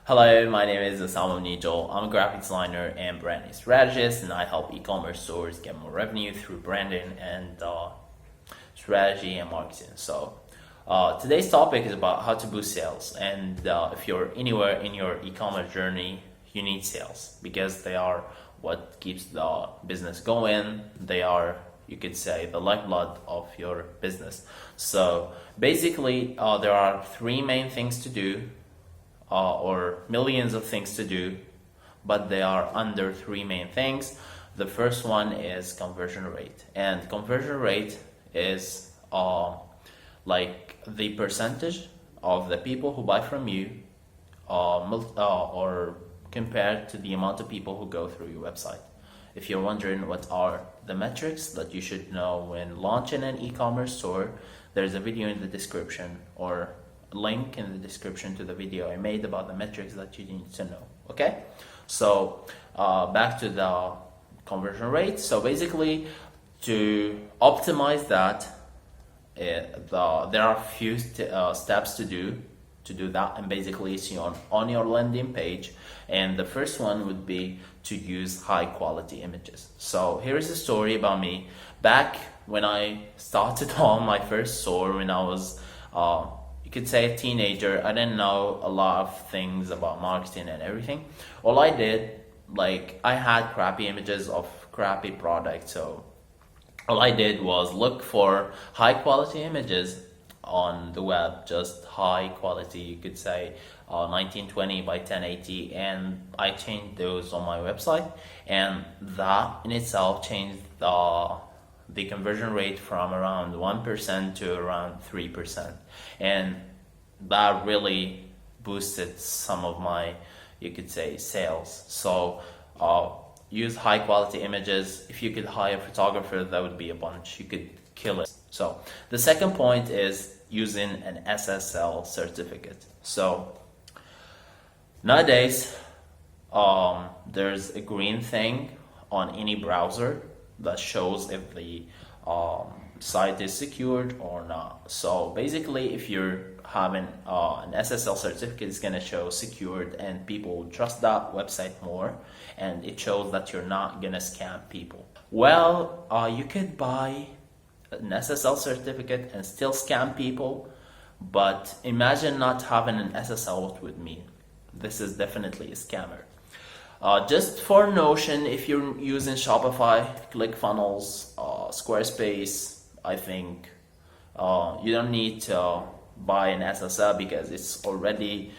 Hello, my name is Osama Nijol. I'm a graphic designer and branding strategist, and I help e-commerce stores get more revenue through branding and strategy and marketing. Today's topic is about how to boost sales. And if you're anywhere in your e-commerce journey, you need sales because they are what keeps the business going. They are, you could say, the lifeblood of your business. So basically, there are three main things to do or millions of things to do, but they are under three main things. The first one is conversion rate, and conversion rate is like the percentage of the people who buy from you or compared to the amount of people who go through your website. If you're wondering what are the metrics that you should know when launching an e-commerce store, there's a video in the description or link in the description to the video I made about the metrics that you need to know. Okay, so back to the conversion rate. So basically, to optimize that, there are a few steps to do that, and basically it's on your landing page. And the first one would be to use high quality images. So here is a story about me. Back when I started on my first store, when I was you could say a teenager, I didn't know a lot of things about marketing and everything. All I did, like, I had crappy images of crappy products, so all I did was look for high quality images on the web, just high quality, you could say 1920 by 1080, and I changed those on my website, and that in itself changed the conversion rate from around 1% to around 3%, and that really boosted some of my, you could say, sales. So use high quality images. If you could hire a photographer, that would be a bunch. You could kill it. So the second point is using an SSL certificate. So nowadays there's a green thing on any browser that shows if the site is secured or not. So basically, if you're having an SSL certificate, it's going to show secured, and people will trust that website more, and it shows that you're not going to scam people. Well, you could buy an SSL certificate and still scam people, but imagine not having an SSL. What would mean? This is definitely a scammer. Just for notion, if you're using Shopify, ClickFunnels, Squarespace, I think you don't need to buy an SSL because it's already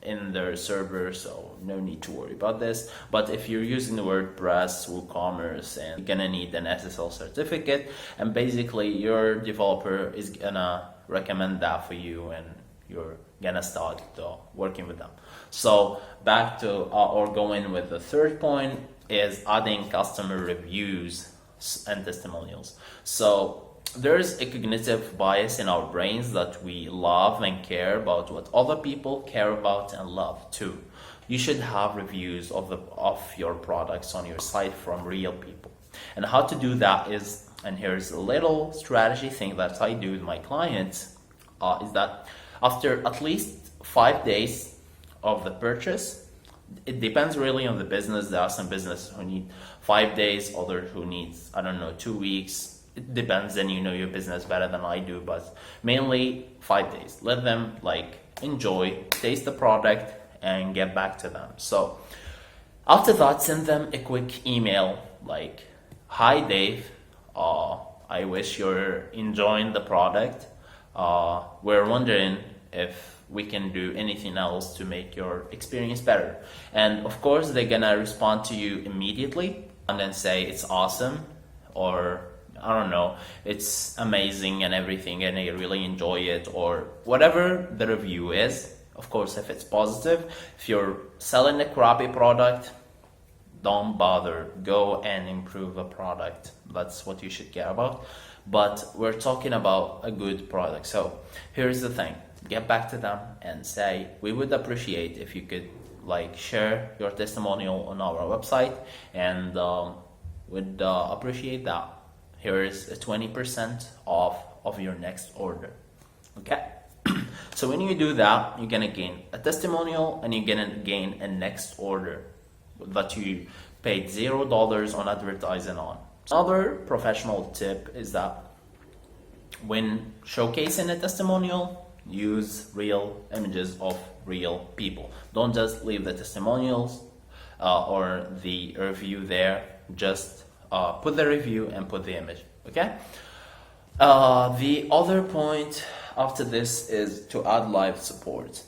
in their server, so no need to worry about this. But if you're using the WordPress, WooCommerce, and you're gonna need an SSL certificate, and basically your developer is gonna recommend that for you, and you're gonna start working with them. So back to or going with the third point is adding customer reviews and testimonials. So there's a cognitive bias in our brains that we love and care about what other people care about and love too. You should have reviews of your products on your site from real people. And how to do that is, and here's a little strategy thing that I do with my clients, is that after at least 5 days of the purchase, it depends really on the business. There are some businesses who need 5 days, others who needs, I don't know, 2 weeks. It depends, and you know your business better than I do, but mainly 5 days. Let them enjoy, taste the product, and get back to them. So after that, send them a quick email like, "Hi Dave, I wish you're enjoying the product. We're wondering if we can do anything else to make your experience better." And of course, they're gonna respond to you immediately and then say it's awesome, or I don't know, it's amazing and everything, and I really enjoy it, or whatever the review is. Of course, if it's positive. If you're selling a crappy product, don't bother. Go and improve a product. That's what you should care about. But we're talking about a good product. So here's the thing. Get back to them and say, we would appreciate if you could share your testimonial on our website, and would appreciate that. Here is a 20% off of your next order. Okay. So when you do that, you're gonna gain a testimonial and you're gonna gain a next order that you paid $0 on advertising on. Another professional tip is that when showcasing a testimonial, use real images of real people. Don't just leave the testimonials or the review there. Just put the review and put the image. Okay. The other point after this is to add live support.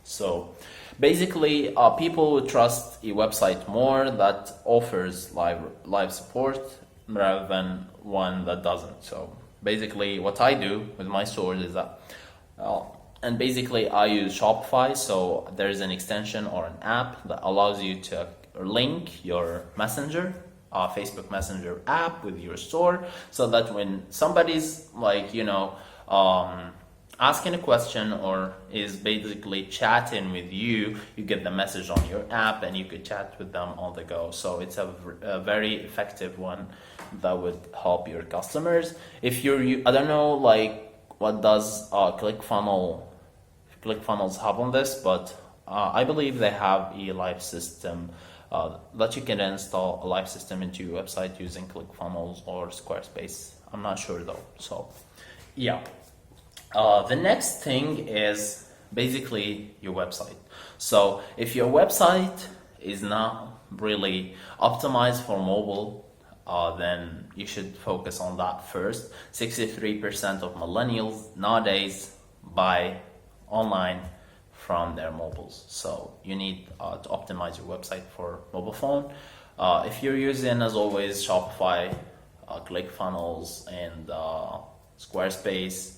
So basically, people will trust a website more that offers live support rather than one that doesn't. So basically, what I do with my stores is that, and basically I use Shopify. So there's an extension or an app that allows you to link your Messenger, Facebook Messenger app with your store, so that when somebody's like, asking a question or is basically chatting with you, you get the message on your app and you could chat with them on the go. So it's a very effective one that would help your customers. If I don't know like what does ClickFunnels have on this, but I believe they have a live system that you can install a live system into your website using ClickFunnels or Squarespace. I'm not sure though. So yeah. The next thing is basically your website. So if your website is not really optimized for mobile, then you should focus on that first. 63% of millennials nowadays buy online from their mobiles. So you need to optimize your website for mobile phone. If you're using, as always, Shopify, ClickFunnels, and Squarespace,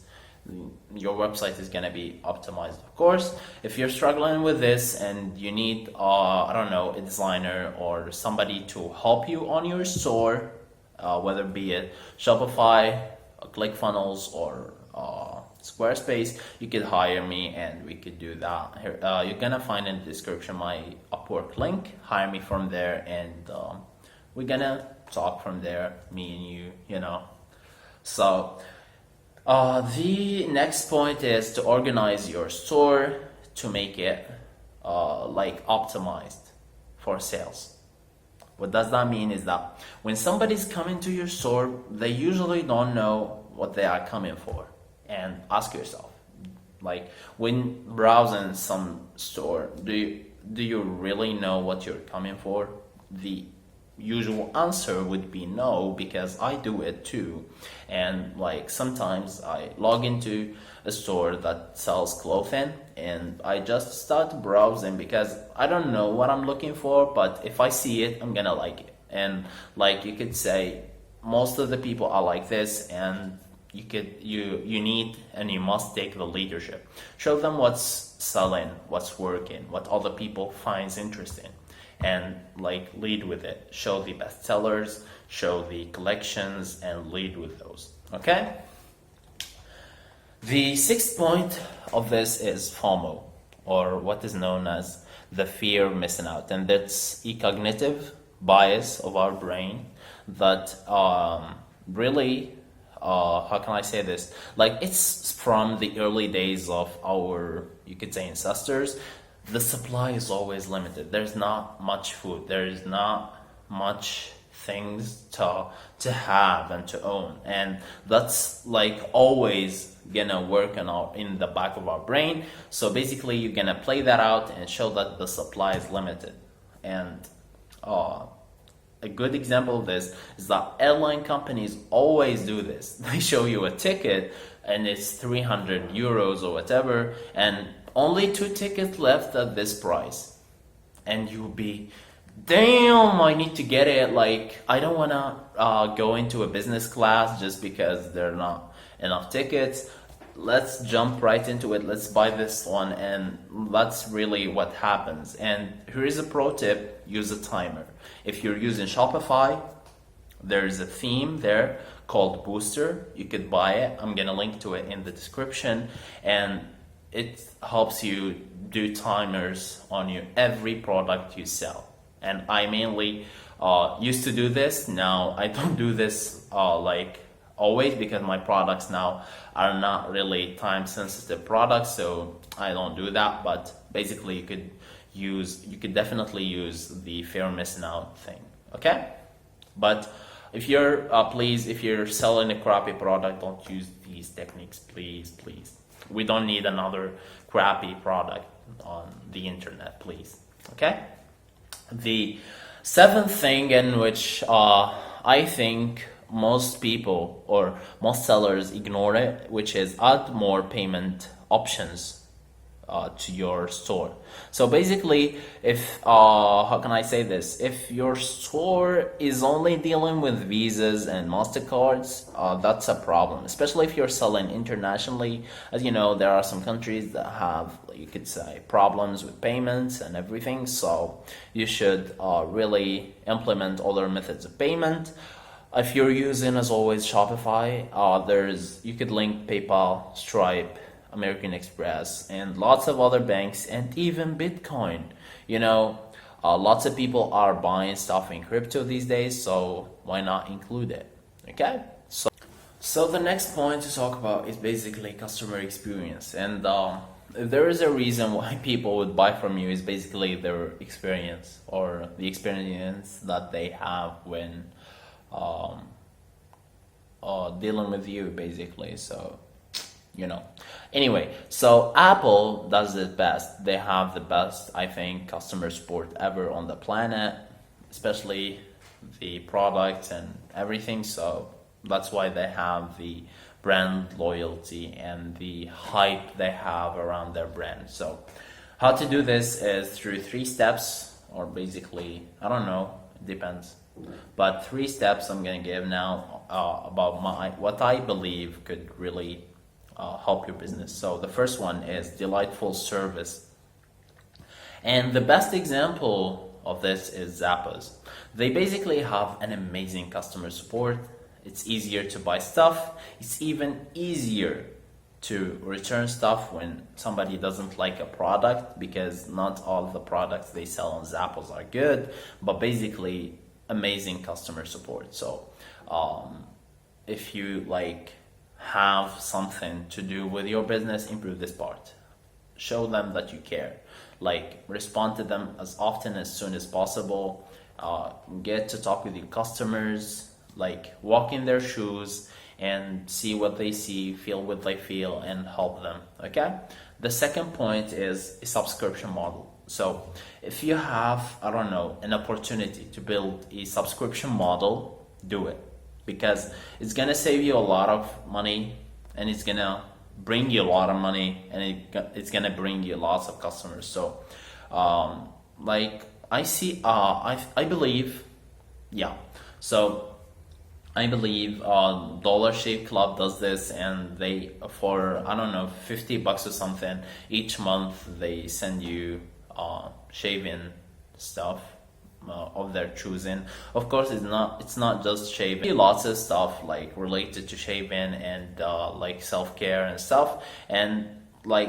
your website is going to be optimized, of course. If you're struggling with this and you need, a designer or somebody to help you on your store, whether be it Shopify, ClickFunnels, or Squarespace, you could hire me and we could do that. Here, you're going to find in the description my Upwork link. Hire me from there and we're going to talk from there, me and you, So the next point is to organize your store to make it optimized for sales. What does that mean is that when somebody's coming to your store, they usually don't know what they are coming for. And ask yourself, like when browsing some store, do you really know what you're coming for? The usual answer would be no, because I do it too. And like sometimes I log into a store that sells clothing and I just start browsing because I don't know what I'm looking for, but if I see it, I'm gonna like it. And like you could say most of the people are like this, and you need and you must take the leadership. Show them what's selling, what's working, what other people finds interesting, and like lead with it. Show the best sellers, show the collections, and lead with those. Okay? The sixth point of this is FOMO, or what is known as the fear of missing out, and that's a cognitive bias of our brain that really how can I say this? Like it's from the early days of our, you could say, ancestors. The supply is always limited. There's not much food. There is not much things to have and to own, and that's like always gonna work in the back of our brain. So basically, you're gonna play that out and show that the supply is limited. And a good example of this is that airline companies always do this. They show you a ticket and it's 300 euros or whatever, and only 2 tickets left at this price. And you'll be, damn, I need to get it. Like, I don't want to go into a business class just because there are not enough tickets. Let's jump right into it. Let's buy this one. And that's really what happens. And here is a pro tip: use a timer. If you're using Shopify, there's a theme there called Booster. You could buy it. I'm going to link to it in the description. And it helps you do timers on your every product you sell. And I mainly used to do this. Now I don't do this always, because my products now are not really time sensitive products, so I don't do that. But basically you could definitely use the fear of missing out thing. Okay, but if you're please, if you're selling a crappy product, don't use these techniques, please. We don't need another crappy product on the internet, please. Okay, the seventh thing in which I think most people or most sellers ignore it, which is add more payment options to your store. So basically, if how can I say this? If your store is only dealing with Visas and Mastercards, that's a problem. Especially if you're selling internationally. As you know, there are some countries that have, you could say, problems with payments and everything. So you should really implement other methods of payment. If you're using, as always, Shopify, you could link PayPal, Stripe, American Express, and lots of other banks, and even Bitcoin. Lots of people are buying stuff in crypto these days, so why not include it? Okay, so the next point to talk about is basically customer experience. And if there is a reason why people would buy from you, is basically their experience, or the experience that they have when dealing with you, basically. So anyway, so Apple does it best. They have the best, I think, customer support ever on the planet, especially the products and everything. So that's why they have the brand loyalty and the hype they have around their brand. So how to do this is through 3 steps, or basically, I don't know, it depends. But 3 steps I'm gonna give now about what I believe could really help your business. So the first one is delightful service. And the best example of this is Zappos. They basically have an amazing customer support. It's easier to buy stuff. It's even easier to return stuff when somebody doesn't like a product, because not all of the products they sell on Zappos are good, but basically amazing customer support. So if you have something to do with your business, improve this part. Show them that you care. Respond to them as often, as soon as possible. Get to talk with your customers, walk in their shoes and see what they see, feel what they feel, and help them. Okay? The second point is a subscription model. So if you have, I don't know, an opportunity to build a subscription model, do it. Because it's gonna save you a lot of money, and it's gonna bring you a lot of money, and it's gonna bring you lots of customers. So, I see, I believe, yeah. So I believe Dollar Shave Club does this, and they, for I don't know, $50 or something each month, they send you shaving stuff of their choosing. Of course, it's not just shaving. Lots of stuff related to shaving and self-care and stuff. And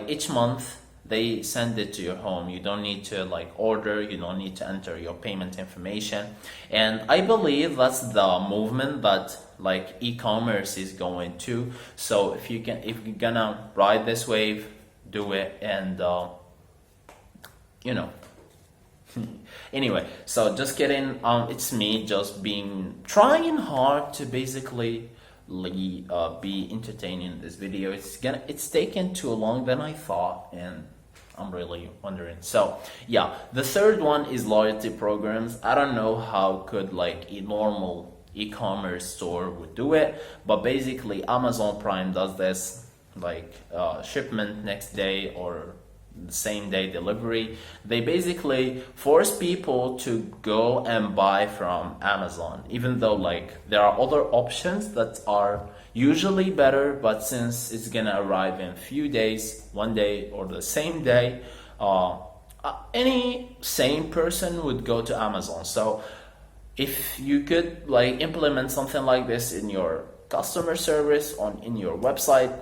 each month they send it to your home. You don't need to order. You don't need to enter your payment information. And I believe that's the movement that e-commerce is going to. So if you're gonna ride this wave, do it. And anyway, so just kidding. It's me just trying hard to basically be entertaining in this video. It's taken too long than I thought, and I'm really wondering. So yeah, the third one is loyalty programs. I don't know how could a normal e-commerce store would do it, but basically Amazon Prime does this, shipment next day or the same day delivery. They basically force people to go and buy from Amazon, even though there are other options that are usually better, but since it's gonna arrive in few days, one day or the same day, any sane person would go to Amazon. So if you could implement something like this in your customer service in your website,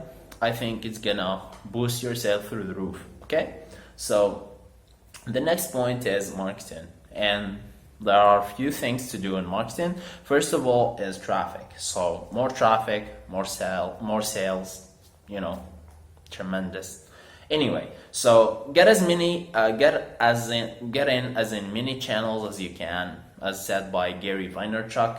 I think it's gonna boost your sales through the roof. Okay, so the next point is marketing. And there are a few things to do in marketing. First of all is traffic. So more traffic, more sales, you know, tremendous. Anyway, so get in as in many channels as you can, as said by Gary Vaynerchuk.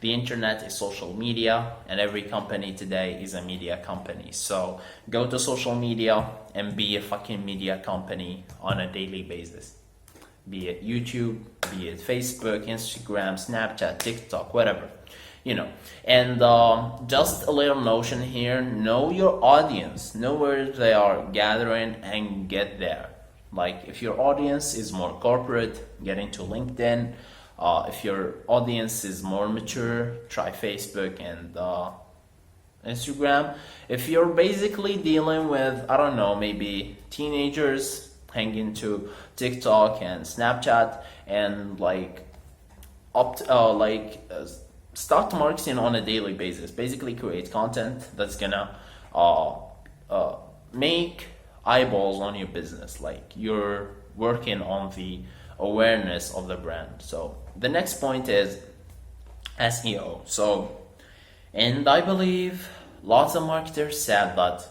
The internet is social media, and every company today is a media company. So go to social media and be a fucking media company on a daily basis. Be it YouTube, be it Facebook, Instagram, Snapchat, TikTok, whatever, you know. And just a little notion here: know your audience, know where they are gathering, and get there. Like if your audience is more corporate, get into LinkedIn. If your audience is more mature, try Facebook and Instagram. If you're basically dealing with, I don't know, maybe teenagers, hang into TikTok and Snapchat, and start marketing on a daily basis. Basically create content that's gonna make eyeballs on your business. Like you're working on the awareness of the brand. So the next point is SEO. So, and I believe lots of marketers said that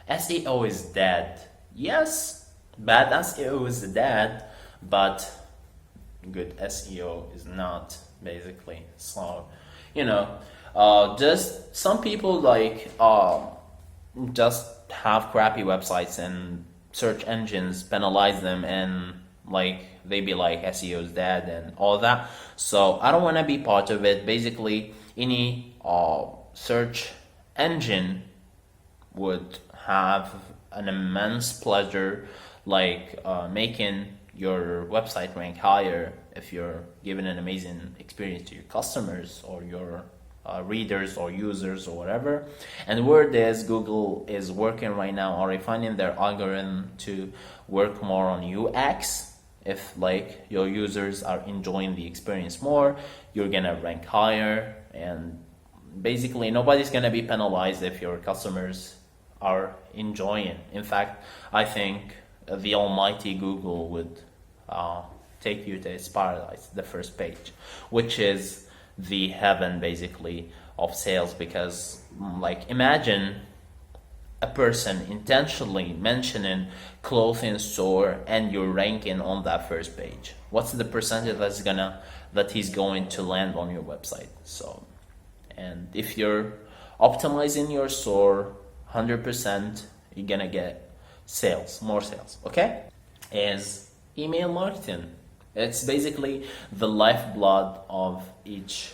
SEO is dead. Yes, bad SEO is dead, but good SEO is not, basically. So, you know, just some people just have crappy websites and search engines penalize them, and they be like SEO is dead and all that. So I don't want to be part of it. Basically, any search engine would have an immense pleasure making your website rank higher if you're giving an amazing experience to your customers or your readers or users or whatever. And the word is Google is working right now on refining their algorithm to work more on UX. If your users are enjoying the experience more, you're gonna rank higher, and basically nobody's gonna be penalized if your customers are enjoying. In fact, I think the almighty Google would take you to its paradise, the first page, which is the heaven basically of sales. Because imagine a person intentionally mentioning clothing store and you're ranking on that first page. What's the percentage that he's going to land on your website? So, and if you're optimizing your store 100%, you're gonna get sales, more sales. Okay, is email marketing. It's basically the lifeblood of each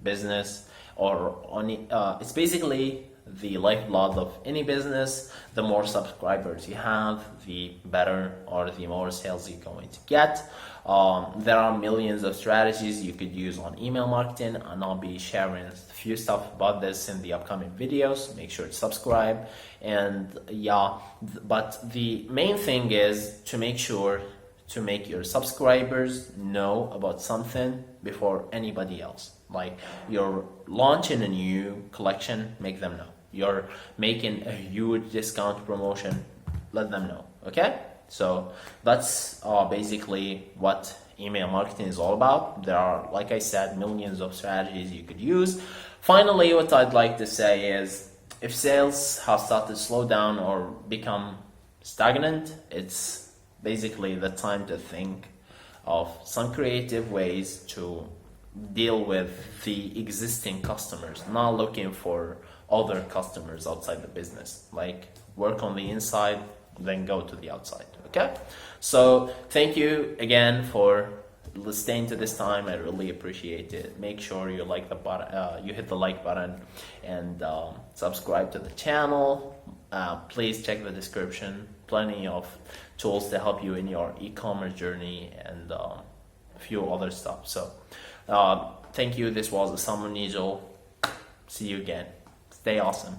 business, it's basically the lifeblood of any business. The more subscribers you have, the better or the more sales you're going to get. There are millions of strategies you could use on email marketing, and I'll be sharing a few stuff about this in the upcoming videos. Make sure to subscribe. And yeah, but the main thing is to make sure to make your subscribers know about something before anybody else. You're launching a new collection, make them know. You're making a huge discount promotion, let them know. Okay, so that's basically what email marketing is all about. There are, like I said, millions of strategies you could use. Finally, what I'd like to say is, if sales have started to slow down or become stagnant, it's basically the time to think of some creative ways to deal with the existing customers, not looking for other customers outside the business. Work on the inside, then go to the outside. Okay, so thank you again for staying to this time. I really appreciate it. Make sure you like the button, you hit the like button, and subscribe to the channel. Please check the description. Plenty of tools to help you in your e-commerce journey, and a few other stuff. So thank you. This was Assam Nigel. See you again. Stay awesome.